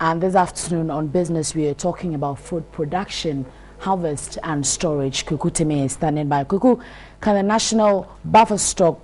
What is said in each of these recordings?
And this afternoon on Business, we are talking about food production, harvest and storage. Kuku Teme is standing by. Kuku, can the national buffer stock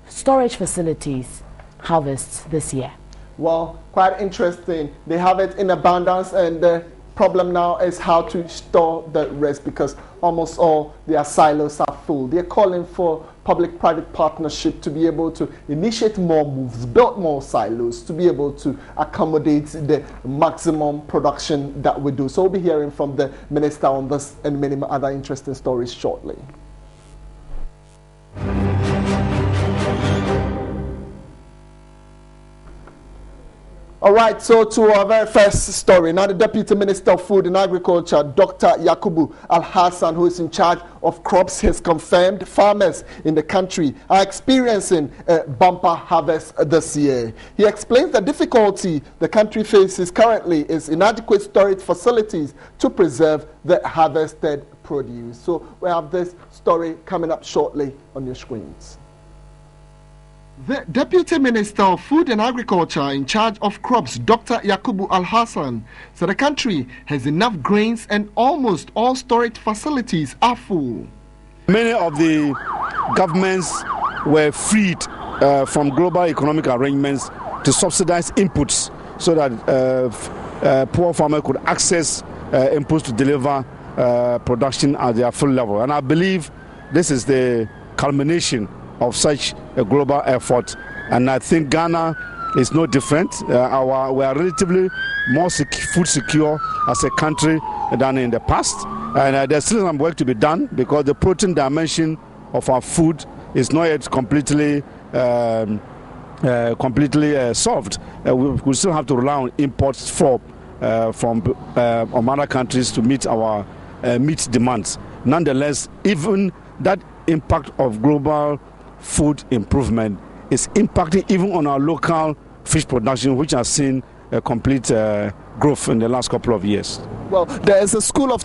storage facilities harvest this year? Well, quite interesting. They have it in abundance, and the problem now is how to store the rest, because almost all their silos are full. They're calling for public-private partnership to be able to initiate more moves, build more silos, to be able to accommodate the maximum production that we do. So we'll be hearing from the minister on this and many other interesting stories shortly. All right, so to our very first story. Now the Deputy Minister of Food and Agriculture, Dr. Yakubu Al-Hassan, who is in charge of crops, has confirmed farmers in the country are experiencing a bumper harvest this year. He explains the difficulty the country faces currently is inadequate storage facilities to preserve the harvested produce. So we have this story coming up shortly on your screens. The Deputy Minister of Food and Agriculture in charge of crops, Dr. Yakubu Al-Hassan, said the country has enough grains and almost all storage facilities are full. Many of the governments were freed from global economic arrangements to subsidize inputs so that poor farmers could access inputs to deliver production at their full level. And I believe this is the culmination of such a global effort, and I think Ghana is no different. We are relatively more food secure as a country than in the past, and there's still some work to be done because the protein dimension of our food is not yet completely solved. We still have to rely on imports from other countries to meet our meat demands. Nonetheless, even that impact of global food improvement is impacting even on our local fish production, which has seen a complete growth in the last couple of years. Well, there is a school of...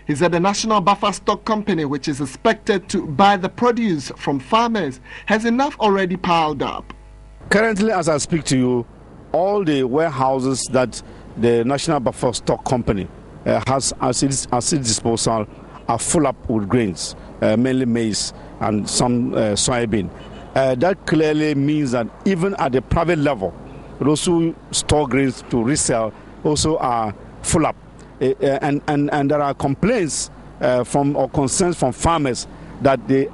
He said the National Buffer Stock Company, which is expected to buy the produce from farmers, has enough already piled up. Currently, as I speak to you, all the warehouses that the National Buffer Stock Company has at its disposal are full up with grains, mainly maize and some soybean. That clearly means that even at the private level, those who store grains to resell also are full up. And there are complaints or concerns from farmers that they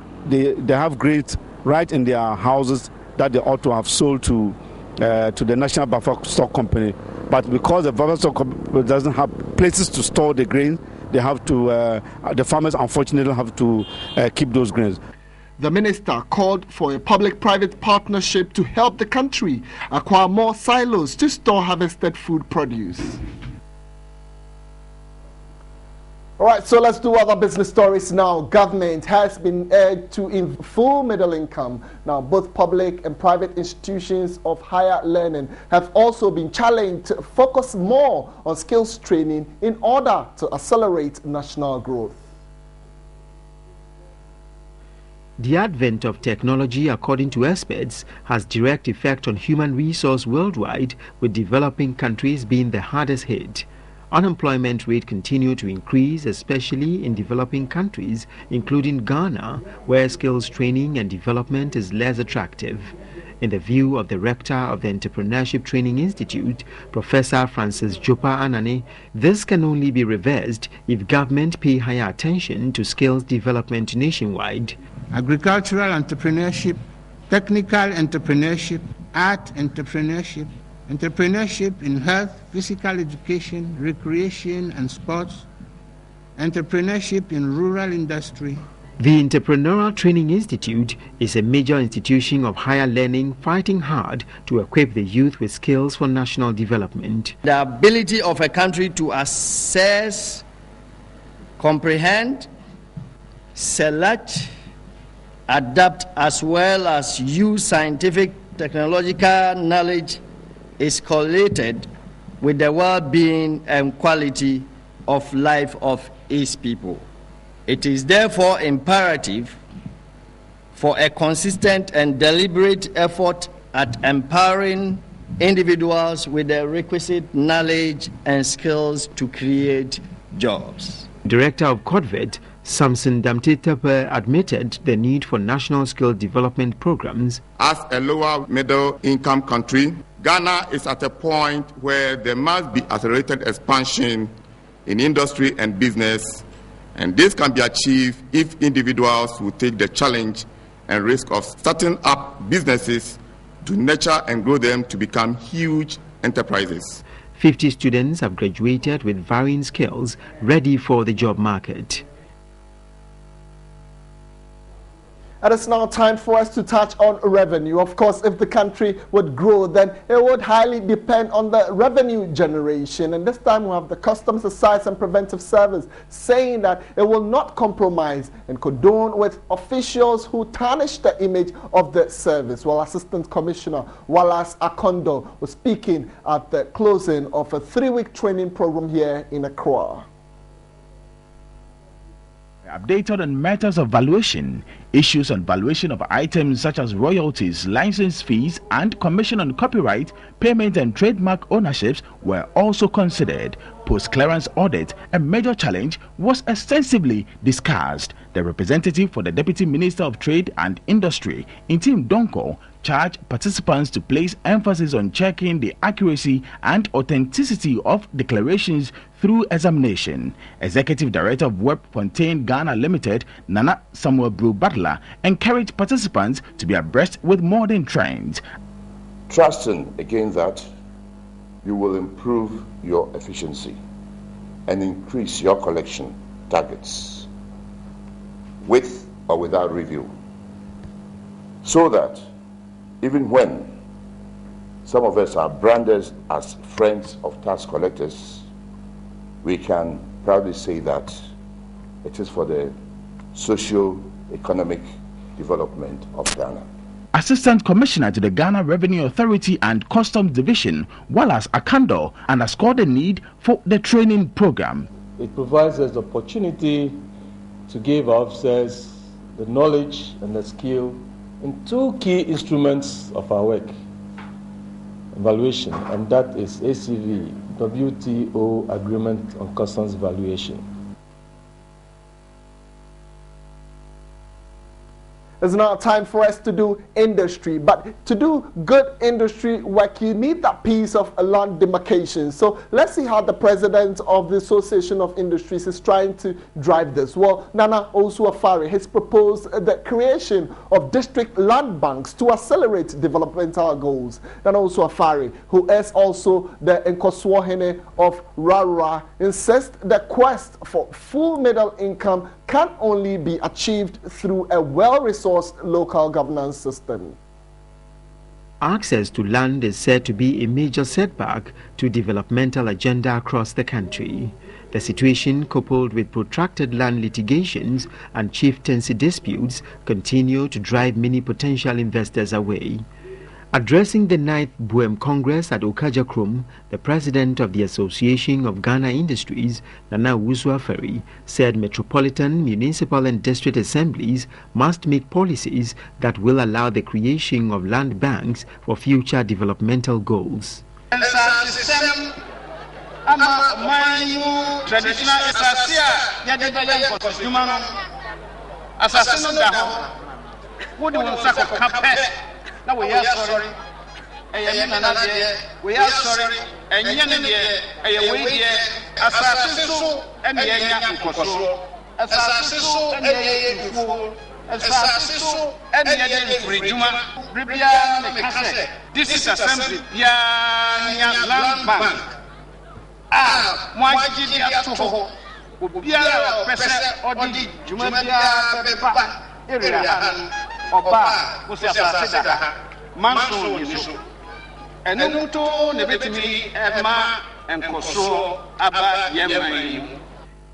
have grains right in their houses that they ought to have sold to the National Buffer Stock Company. But because the Buffer Stock Company doesn't have places to store the grain, they have to, the farmers unfortunately have to keep those grains. The minister called for a public-private partnership to help the country acquire more silos to store harvested food produce. All right, so let's do other business stories now. Government has been urged to full middle income. Now, both public and private institutions of higher learning have also been challenged to focus more on skills training in order to accelerate national growth. The advent of technology, according to experts, has direct effect on human resource worldwide, with developing countries being the hardest hit. Unemployment rate continue to increase, especially in developing countries, including Ghana, where skills training and development is less attractive. In the view of the rector of the Entrepreneurship Training Institute, Professor Francis Jopa Anane, this can only be reversed if government pay higher attention to skills development nationwide. Agricultural entrepreneurship, technical entrepreneurship, art entrepreneurship, entrepreneurship in health, physical education, recreation and sports, entrepreneurship in rural industry. The Entrepreneurial Training Institute is a major institution of higher learning fighting hard to equip the youth with skills for national development. The ability of a country to assess, comprehend, select, adapt, as well as use scientific, technological knowledge is correlated with the well-being and quality of life of its people. It is therefore imperative for a consistent and deliberate effort at empowering individuals with the requisite knowledge and skills to create jobs. Director of CODVET, Samson Damtetepe, admitted the need for national skill development programs. As a lower middle income country, Ghana is at a point where there must be accelerated expansion in industry and business, and this can be achieved if individuals will take the challenge and risk of starting up businesses to nurture and grow them to become huge enterprises. 50 students have graduated with varying skills ready for the job market. And it's now time for us to touch on revenue. Of course, if the country would grow, then it would highly depend on the revenue generation. And this time we have the Customs Excise and Preventive Service saying that it will not compromise and condone with officials who tarnish the image of the service. Well, Assistant Commissioner Wallace Akondo was speaking at the closing of a 3-week training program here in Accra. Updated on matters of valuation, issues on valuation of items such as royalties, license fees, and commission on copyright, payment and trademark ownerships were also considered. Post-clearance audit, a major challenge, was extensively discussed. The representative for the Deputy Minister of Trade and Industry, Intim Donko, charged participants to place emphasis on checking the accuracy and authenticity of declarations through examination. Executive Director of Web Fontaine Ghana Limited, Nana Samuel Brew Butler, encouraged participants to be abreast with modern trends. Trusting again that you will improve your efficiency and increase your collection targets with or without review, so that even when some of us are branded as friends of tax collectors, we can proudly say that it is for the socio-economic development of Ghana. Assistant Commissioner to the Ghana Revenue Authority and Customs Division, Wallace Akondo, underscored the need for the training program. It provides us the opportunity to give our officers the knowledge and the skill in 2 key instruments of our work, evaluation, and that is ACV, WTO Agreement on Customs Valuation. It's now time for us to do industry, but to do good industry work, you need that piece of land demarcation. So let's see how the president of the Association of Industries is trying to drive this. Well, Nana Osu-Afari has proposed the creation of district land banks to accelerate developmental goals. Nana Osu-Afari, who is also the Nkoswohene of Rara, insists the quest for full middle income can only be achieved through a well-resourced local governance system. Access to land is said to be a major setback to developmental agenda across the country. The situation, coupled with protracted land litigations and chieftaincy disputes, continue to drive many potential investors away. Addressing the 9th Buem Congress at Okajakrom, the president of the Association of Ghana Industries, Nana Osu-Afari, said metropolitan, municipal and district assemblies must make policies that will allow the creation of land banks for future developmental goals. Now we are sorry. We are sorry. And Yandia, a way, Assassin, and Yanko, Assassin, and Fool, Assassin, and Yanko, this is assembly, land bank. Why did you have to hold? Biara, President, or the Jumadia, area. Oba, Musasa, Manso, and Nuto, Nebetimi, Emma, and Koso, Abba, Yemai.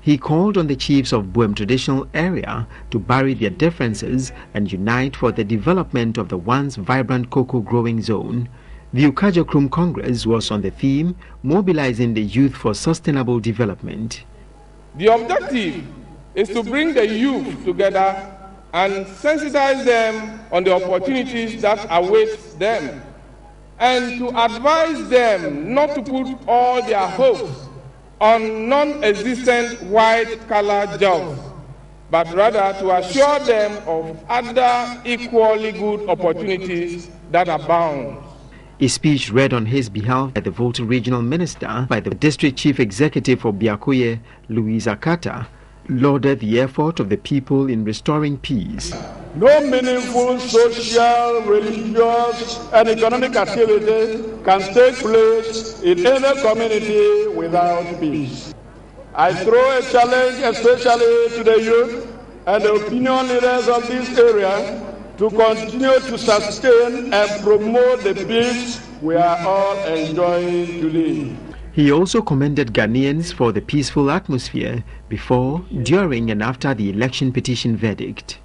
He called on the chiefs of Buem traditional area to bury their differences and unite for the development of the once vibrant cocoa growing zone. The Okajakrom Congress was on the theme, mobilizing the youth for sustainable development. The objective is to bring the youth together and sensitize them on the opportunities that await them. and to advise them not to put all their hopes on non-existent white-collar jobs, but rather to assure them of other equally good opportunities that abound. A speech read on his behalf by the Volta Regional Minister by the District Chief Executive for Biakoye, Louise Akata, lauded the effort of the people in restoring peace. No meaningful social, religious, and economic activity can take place in any community without peace. I throw a challenge especially to the youth and the opinion leaders of this area to continue to sustain and promote the peace we are all enjoying today. He also commended Ghanaians for the peaceful atmosphere before, during, and after the election petition verdict.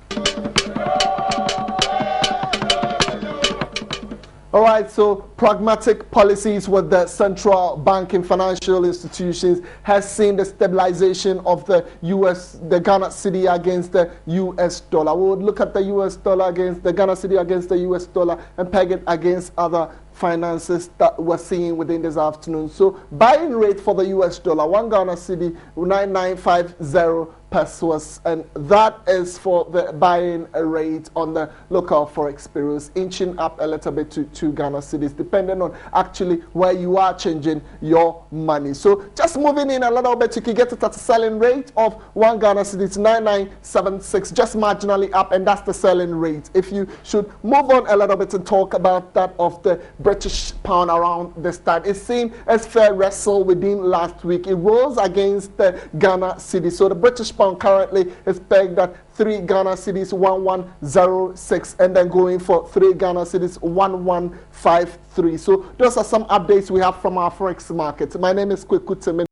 All right, so pragmatic policies with the central bank and financial institutions has seen the stabilization of the Ghana cedi against the US dollar. We would look at the US dollar against the Ghana cedi against the US dollar and peg it against other finances that we're seeing within this afternoon. So buying rate for the US dollar, 1 Ghana cedi 9950 pesos, and that is for the buying rate on the local forex bureaus, inching up a little bit to 2 Ghana cedis, depending on actually where you are changing your money. So just moving in a little bit, you can get it at a selling rate of 1 Ghana cedis 9976, just marginally up, and that's the selling rate. If you should move on a little bit and talk about that of the British pound around this time, it's seen as fair wrestle within last week. It rose against the Ghana cedi. So the British pound currently is pegged at 3 Ghana cedis 1106, and then going for 3 Ghana cedis 1153. So those are some updates we have from our forex market. My name is Kwekuteme.